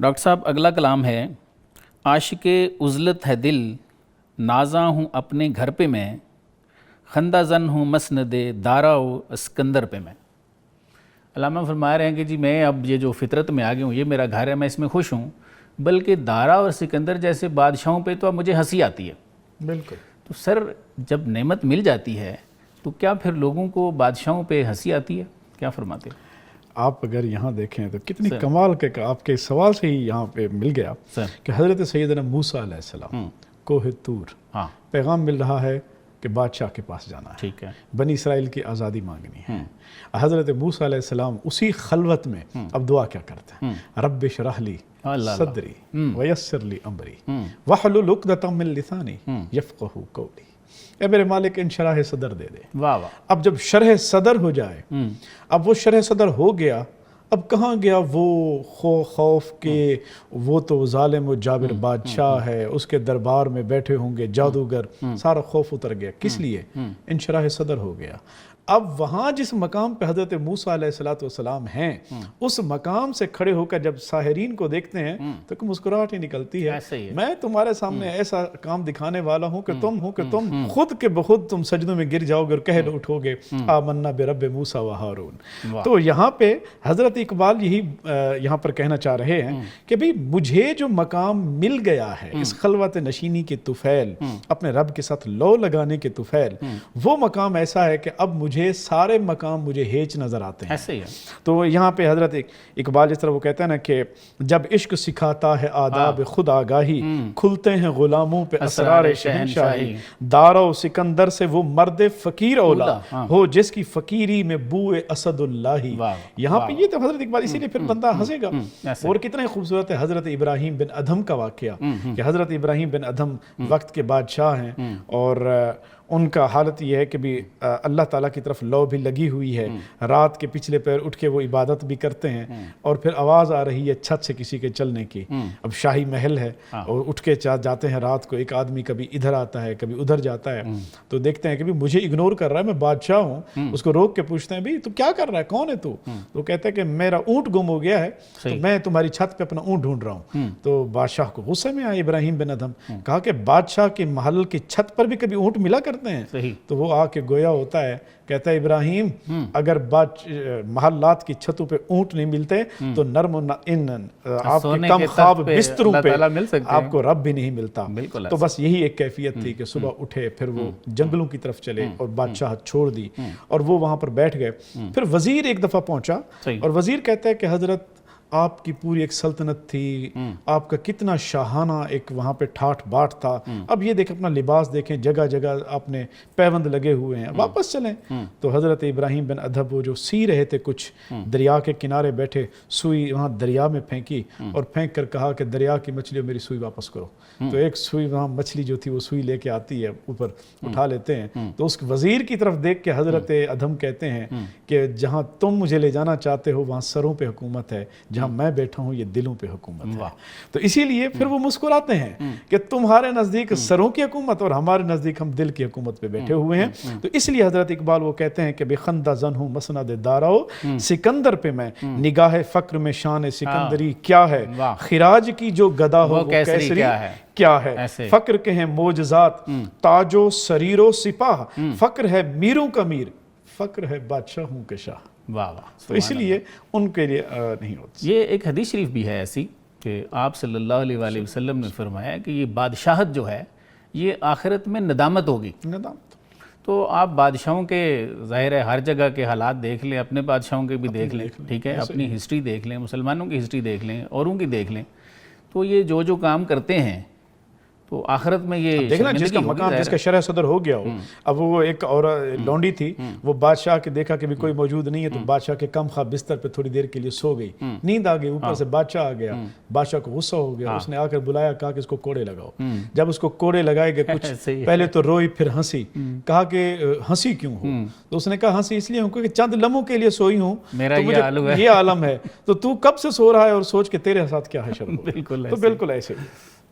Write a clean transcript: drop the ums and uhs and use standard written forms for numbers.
Doctor صاحب اگلا کلام ہے، عاشق عزلت ہے دل، نازاں ہوں اپنے گھر پہ میں، خندہ زن ہوں مسند دارا و اسکندر پہ میں۔ علامہ فرما رہے ہیں کہ جی میں اب یہ جو فطرت میں آ گیا ہوں، یہ میرا گھر ہے، میں اس میں خوش ہوں، بلکہ دارا اور سکندر جیسے بادشاہوں پہ تو اب مجھے ہنسی آتی ہے۔ بالکل۔ تو سر جب نعمت مل جاتی ہے تو کیا پھر لوگوں کو بادشاہوں پہ ہنسی آتی ہے؟ کیا فرماتے ہیں؟ آپ اگر یہاں دیکھیں تو کتنی کمال کے آپ کے سوال سے ہی یہاں پہ مل گیا کہ حضرت سیدنا موسیٰ علیہ السلام کوہ طور پیغام مل رہا ہے کہ بادشاہ کے پاس جانا ہے، ٹھیک ہے، بنی اسرائیل کی آزادی مانگنی ہے۔ حضرت موسیٰ علیہ السلام اسی خلوت میں اب دعا کیا کرتے ہیں؟ رب اشرح لی صدری ویسر لی امری واحلل عقدۃ من لسانی یفقہوا قولی۔ اے میرے مالک انشراح صدر دے دے۔ واہ واہ۔ اب جب شرح صدر ہو جائے، اب وہ شرح صدر ہو گیا، اب کہاں گیا وہ خوف کہ وہ تو ظالم و جابر بادشاہ ہے، اس کے دربار میں بیٹھے ہوں گے جادوگر، سارا خوف اتر گیا۔ کس لیے؟ انشراح صدر ہو گیا۔ اب وہاں جس مقام پہ حضرت موسیٰ علیہ السلام ہیں، اس مقام سے کھڑے ہو کر جب ساحرین کو دیکھتے ہیں تو کہ مسکراہٹ ہی نکلتی ہے، میں تمہارے سامنے ایسا کام دکھانے والا ہوں کہ تم خود کے بخود تم سجدوں میں گر جاؤ گے اور کہہ اٹھو گے آمنا برب موسیٰ و ہارون۔ تو یہاں پہ حضرت اقبال یہی یہاں پر کہنا چاہ رہے ہیں کہ بھئی مجھے جو مقام مل گیا ہے، اس خلوت نشینی کے طفیل، اپنے رب کے ساتھ لو لگانے کے طفیل، وہ مقام ایسا ہے کہ اب مجھے سارے مقام مجھے ہیچ نظر آتے ہیں۔ ایسے ہی ہے۔ تو یہاں پہ حضرت اقبال جس طرح وہ کہتے ہیں نا کہ جب عشق سکھاتا ہے آداب خود آگاہی، کھلتے ہیں غلاموں پہ اسرار شہنشاہی، دارا و سکندر سے وہ مرد فقیر اولا ہو جس کی فقیری میں بوئے اسد اللہ۔ یہاں پہ یہ تو حضرت اقبال، اسی لیے پھر بندہ ہنسے گا۔ اور کتنا خوبصورت ہے حضرت ابراہیم بن ادھم کا واقعہ کہ حضرت ابراہیم بن ادھم وقت کے بادشاہ ہیں، اور ان کا حالت یہ ہے کہ بھی اللہ تعالیٰ کی طرف لو بھی لگی ہوئی ہے، رات کے پچھلے پیر اٹھ کے وہ عبادت بھی کرتے ہیں، اور پھر آواز آ رہی ہے چھت سے کسی کے چلنے کی۔ اب شاہی محل ہے اور اٹھ کے جاتے ہیں رات کو، ایک آدمی کبھی ادھر آتا ہے کبھی ادھر جاتا ہے، تو دیکھتے ہیں کہ بھی مجھے اگنور کر رہا ہے، میں بادشاہ ہوں۔ اس کو روک کے پوچھتے ہیں بھی تو کیا کر رہا ہے، کون ہے تو کہتا ہے کہ میرا اونٹ گم ہو گیا ہے، تو میں تمہاری چھت پہ اپنا اونٹ ڈھونڈ رہا ہوں۔ تو بادشاہ کو غصے میں آیا ابراہیم بن ادھم، کہا کہ بادشاہ کے محل کی چھت پر بھی کبھی اونٹ ملا کرتے ہیں؟ تو وہ آ کے گویا ہوتا ہے، کہتا ہے ابراہیم اگر محلات کی چھتوں پہ اونٹ نہیں ملتے تو نرم ان آپ کے کم خواب بستروں پہ آپ کو رب بھی نہیں ملتا۔ تو بس یہی ایک کیفیت تھی کہ صبح اٹھے، پھر وہ جنگلوں کی طرف چلے اور بادشاہت چھوڑ دی، اور وہ وہاں پر بیٹھ گئے۔ پھر وزیر ایک دفعہ پہنچا اور وزیر کہتا ہے کہ حضرت آپ کی پوری ایک سلطنت تھی، آپ کا کتنا شاہانہ ایک وہاں پہ ٹھاٹ باٹ تھا، اب یہ دیکھ اپنا لباس دیکھیں، جگہ جگہ آپ نے پیوند لگے ہوئے ہیں، واپس چلیں۔ تو حضرت ابراہیم بن ادھم وہ جو سی رہے تھے، کچھ دریا کے کنارے بیٹھے، سوئی وہاں دریا میں پھینکی اور پھینک کر کہا کہ دریا کی مچھلیوں میری سوئی واپس کرو۔ تو ایک سوئی وہاں مچھلی جو تھی وہ سوئی لے کے آتی ہے، اوپر اٹھا لیتے ہیں، تو اس وزیر کی طرف دیکھ کے حضرت ادھم کہتے ہیں کہ جہاں تم مجھے لے جانا چاہتے ہو وہاں سروں پہ حکومت ہے، جہاں میں بیٹھا ہوں یہ دلوں پہ حکومت ہے۔ تو اسی لیے پھر وہ مسکراتے ہیں کہ تمہارے نزدیک سروں کی حکومت اور ہمارے نزدیک ہم دل کی حکومت پہ بیٹھے ہوئے ہیں۔ تو اس لیے حضرت اقبال وہ کہتے ہیں کہ بخندہ زن ہوں مسند دارا ہو سکندر پہ میں، نگاہ فقر میں شان سکندری کیا ہے، خراج کی جو گدا ہو وہ کیسری کیا ہے، فقر کے ہیں معجزات تاج و سریر و سپاہ، فقر ہے میروں کا میر، فقر ہے بادشاہوں کے شاہ۔ واہ واہ۔ تو اس لیے ان کے لیے نہیں ہوتی۔ یہ ایک حدیث شریف بھی ہے ایسی کہ آپ صلی اللہ علیہ وآلہ وسلم نے فرمایا کہ یہ بادشاہت جو ہے یہ آخرت میں ندامت ہوگی۔ ندامت۔ تو آپ بادشاہوں کے ظاہر ہے ہر جگہ کے حالات دیکھ لیں، اپنے بادشاہوں کے بھی دیکھ لیں، ٹھیک ہے، اپنی ہسٹری دیکھ لیں، مسلمانوں کی ہسٹری دیکھ لیں، اوروں کی دیکھ لیں، تو یہ جو کام کرتے ہیں تو آخرت میں یہ دیکھنا جس کا مقام، جس کا شرح صدر ہو گیا ہو۔ اب وہ ایک اور لونڈی تھی، وہ بادشاہ کے دیکھا کہ بھی کوئی موجود نہیں ہے، تو بادشاہ کے کم خواب بستر پہ تھوڑی دیر کے لیے سو گئی، نیند آ گئی، اوپر سے بادشاہ آ گیا، بادشاہ کو غصہ ہو گیا، اس نے آ کر بلایا، کہا کہ اس کو کوڑے لگاؤ۔ جب اس کو کوڑے لگائے گئے، کچھ پہلے تو روئی پھر ہنسی، کہا کہ ہنسی کیوں ہو؟ تو اس نے کہا ہنسی اس لیے ہوں کہ چند لمحوں کے لیے سوئی ہوں، میرا یہ عالم ہے، تو تو کب سے سو رہا ہے اور سوچ کے تیرے ساتھ کیا ہے شرم۔ بالکل تو بالکل ایسے